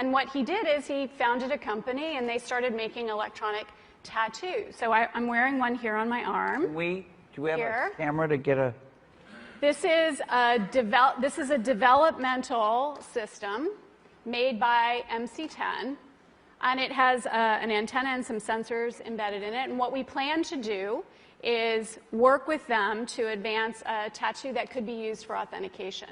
And what he did is he founded a company, and they started making electronic tattoos. So I'm wearing one here on my arm. Do we have a camera to get a... This is a developmental system made by MC10, and it has an antenna and some sensors embedded in it. And what we plan to do is work with them to advance a tattoo that could be used for authentication.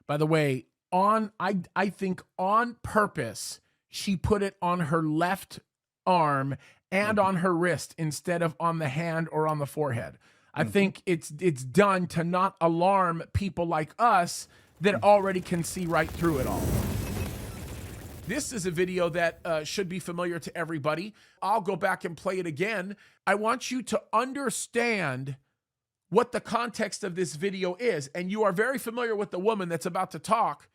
By the way, I think on purpose, she put it on her left arm and on her wrist instead of on the hand or on the forehead. I think it's done to not alarm people like us that already can see right through it all. This is a video that should be familiar to everybody. I'll go back and play it again. I want you to understand what the context of this video is. And you are very familiar with the woman that's about to talk.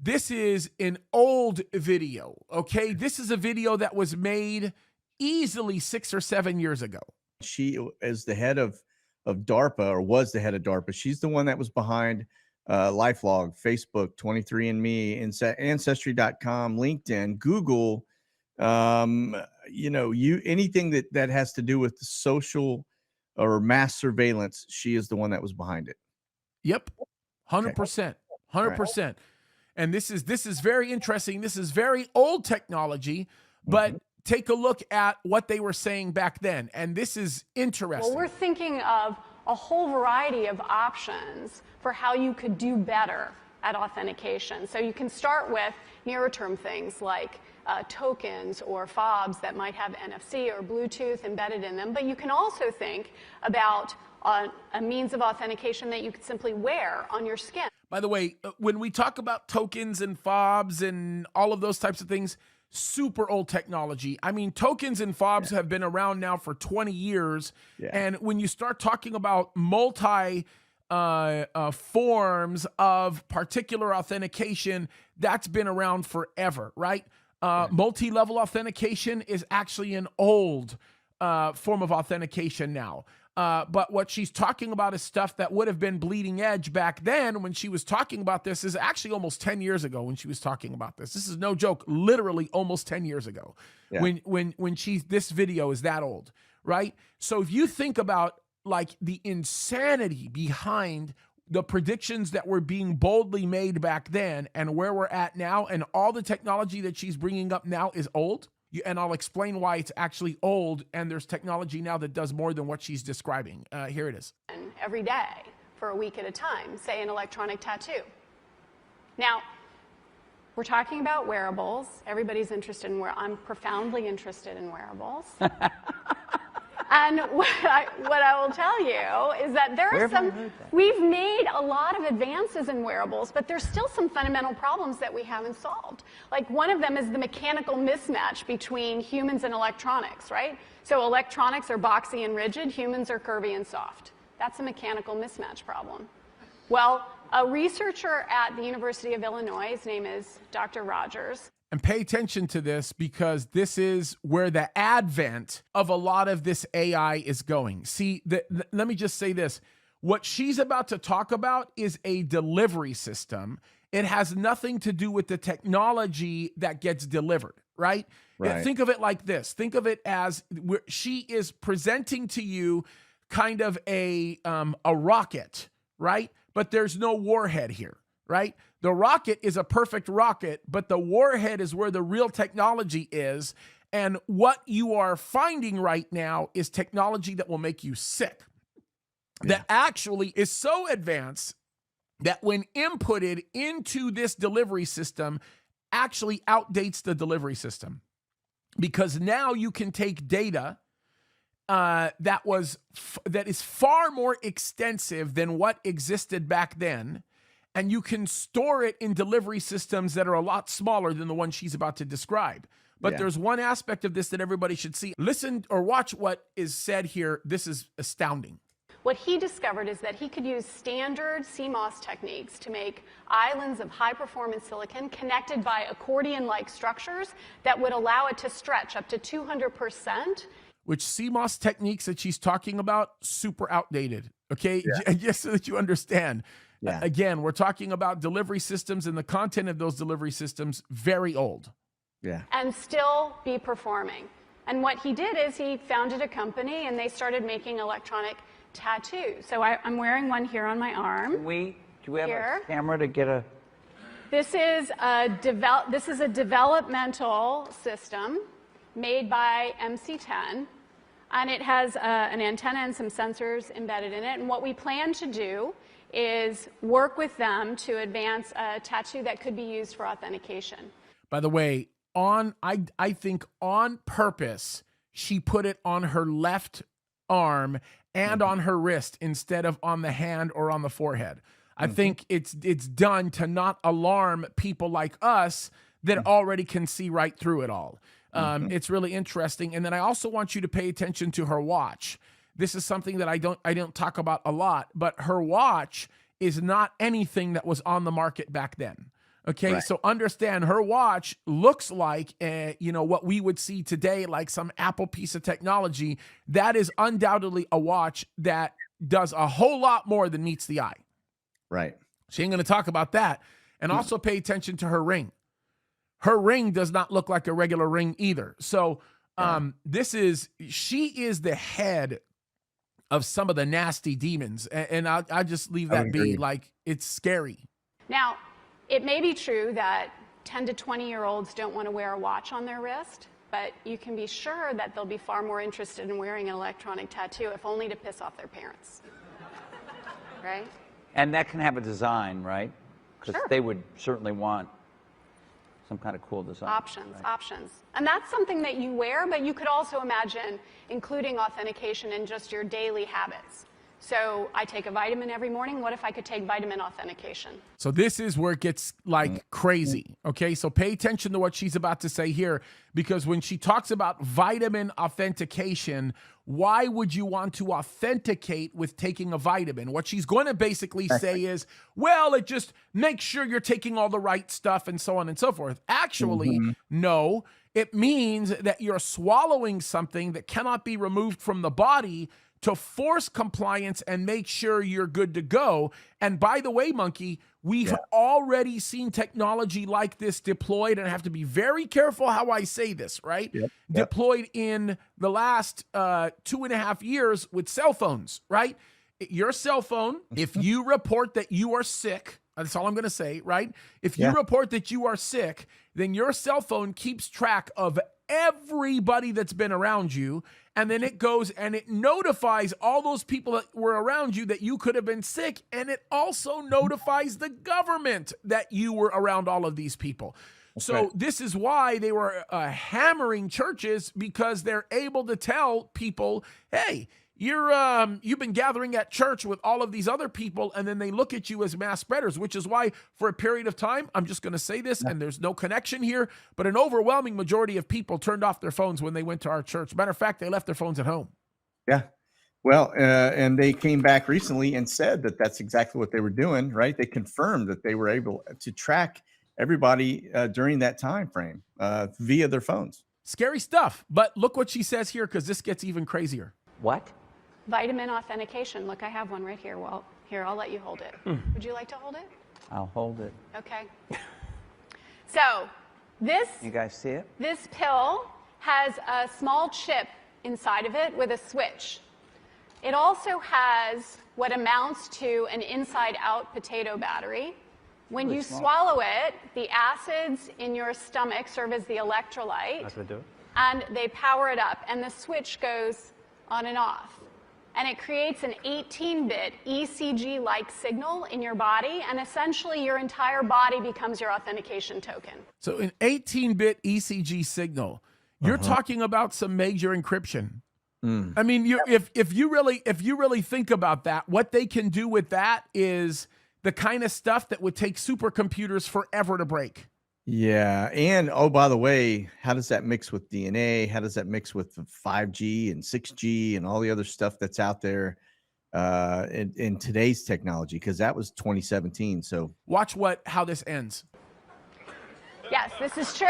This is an old video, okay? This is a video that was made easily 6 or 7 years ago. She is the head of DARPA, or was the head of DARPA. She's the one that was behind LifeLog, Facebook, 23andMe, Ancestry.com, LinkedIn, Google, you know, anything that has to do with the social or mass surveillance, she is the one that was behind it. Yep, 100%, 100%. And this is very interesting. This is very old technology, but take a look at what they were saying back then. And this is interesting. Well, we're thinking of a whole variety of options for how you could do better at authentication. So you can start with nearer term things like tokens or fobs that might have NFC or Bluetooth embedded in them. But you can also think about a means of authentication that you could simply wear on your skin. By the way, when we talk about tokens and fobs and all of those types of things, super old technology. I mean, tokens and fobs have been around now for 20 years. And when you start talking about multi forms of particular authentication, that's been around forever, right? Multi-level authentication is actually an old form of authentication now. But what she's talking about is stuff that would have been bleeding edge back then when she was talking about this. Is actually almost 10 years ago when she was talking about this. This is no joke, literally almost 10 years ago when this video is that old, right? So if you think about like the insanity behind the predictions that were being boldly made back then and where we're at now, and all the technology that she's bringing up now is old. And I'll explain why it's actually old, and there's technology now that does more than what she's describing. Here it is. Every day for a week at a time, say an electronic tattoo. Now, we're talking about wearables. Everybody's interested in I'm profoundly interested in wearables. And what I will tell you is that there are we've made a lot of advances in wearables, but there's still some fundamental problems that we haven't solved. Like one of them is the mechanical mismatch between humans and electronics, right? So electronics are boxy and rigid, humans are curvy and soft. That's a mechanical mismatch problem. Well, a researcher at the University of Illinois, his name is Dr. Rogers. And pay attention to this, because this is where the advent of a lot of this AI is going. See, let me just say this. What she's about to talk about is a delivery system. It has nothing to do with the technology that gets delivered, right? Think of it like this. Think of it as she is presenting to you kind of a rocket, right? But there's no warhead here, right? The rocket is a perfect rocket, but the warhead is where the real technology is. And what you are finding right now is technology that will make you sick. That actually is so advanced that when inputted into this delivery system, actually outdates the delivery system. Because now you can take data that is far more extensive than what existed back then, and you can store it in delivery systems that are a lot smaller than the one she's about to describe. But there's one aspect of this that everybody should see. Listen or watch what is said here. This is astounding. What he discovered is that he could use standard CMOS techniques to make islands of high-performance silicon connected by accordion-like structures that would allow it to stretch up to 200%. Which CMOS techniques that she's talking about, super outdated, okay? Just so that you understand. Again, we're talking about delivery systems, and the content of those delivery systems, very old, and still be performing. And what he did is he founded a company and they started making electronic tattoos. So I'm wearing one here on my arm. Do we have here. a camera to get a... This is a developmental system made by MC10, and it has an antenna and some sensors embedded in it. And what we plan to do is work with them to advance a tattoo that could be used for authentication. By the way, I think on purpose, she put it on her left arm and on her wrist instead of on the hand or on the forehead. I think it's done to not alarm people like us that already can see right through it all. It's really interesting. And then I also want you to pay attention to her watch. This is something that I don't talk about a lot, but her watch is not anything that was on the market back then. Okay, right. So understand her watch looks like, what we would see today, like some Apple piece of technology. That is undoubtedly a watch that does a whole lot more than meets the eye. Right. She ain't going to talk about that. And also pay attention to her ring. Her ring does not look like a regular ring either. So she is the head of some of the nasty demons. And I'll just leave that be. Like, it's scary. Now, it may be true that 10 to 20-year-olds don't want to wear a watch on their wrist, but you can be sure that they'll be far more interested in wearing an electronic tattoo, if only to piss off their parents. Right? And that can have a design, right? Because they would certainly want some kind of cool design. Options. And that's something that you wear, but you could also imagine including authentication in just your daily habits. So I take a vitamin every morning. What if I could take vitamin authentication? So this is where it gets like crazy. Okay, so pay attention to what she's about to say here, because when she talks about vitamin authentication, why would you want to authenticate with taking a vitamin? What she's going to basically say is, well, it just makes sure you're taking all the right stuff and so on and so forth. Actually, no, it means that you're swallowing something that cannot be removed from the body to force compliance and make sure you're good to go. And by the way, Monkey, we've already seen technology like this deployed, and I have to be very careful how I say this, right? Deployed in the last 2.5 years with cell phones, right? Your cell phone, if you report that you are sick, that's all I'm going to say, right? If you report that you are sick, then your cell phone keeps track of everybody that's been around you, and then it goes and it notifies all those people that were around you that you could have been sick, and it also notifies the government that you were around all of these people. So this is why they were hammering churches, because they're able to tell people, hey, you've been gathering at church with all of these other people, and then they look at you as mass spreaders, which is why for a period of time, I'm just going to say this, and there's no connection here, but an overwhelming majority of people turned off their phones when they went to our church. Matter of fact, they left their phones at home. Yeah. Well, and they came back recently and said that that's exactly what they were doing, right? They confirmed that they were able to track everybody during that time frame via their phones. Scary stuff. But look what she says here, because this gets even crazier. What? Vitamin authentication. Look, I have one right here. Well, here, I'll let you hold it. Would you like to hold it? I'll hold it. Okay. So this... You guys see it? This pill has a small chip inside of it with a switch. It also has what amounts to an inside-out potato battery. When you swallow it, the acids in your stomach serve as the electrolyte. That's what they do. And they power it up, and the switch goes on and off. And it creates an 18-bit ECG-like signal in your body, and essentially your entire body becomes your authentication token. So an 18-bit ECG signal, you're talking about some major encryption. I mean, if you really think about that, what they can do with that is the kind of stuff that would take supercomputers forever to break. Yeah. And, oh, by the way, how does that mix with DNA? How does that mix with 5G and 6G and all the other stuff that's out there in today's technology? Because that was 2017. So watch how this ends. Yes, this is true.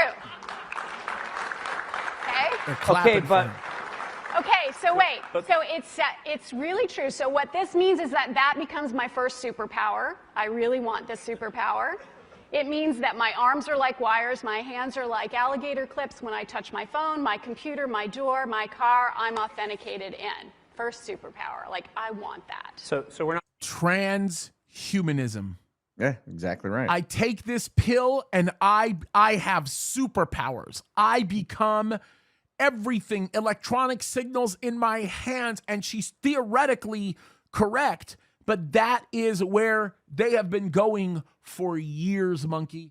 Okay, but... Okay, so wait. So it's really true. So what this means is that becomes my first superpower. I really want this superpower. It means that my arms are like wires, my hands are like alligator clips. When I touch my phone, my computer, my door, my car, I'm authenticated in. First superpower. Like, I want that. So we're not Transhumanism. Yeah, exactly right. I take this pill and I have superpowers. I become everything, electronic signals in my hands, and she's theoretically correct, but that is where they have been going for years, Monkey.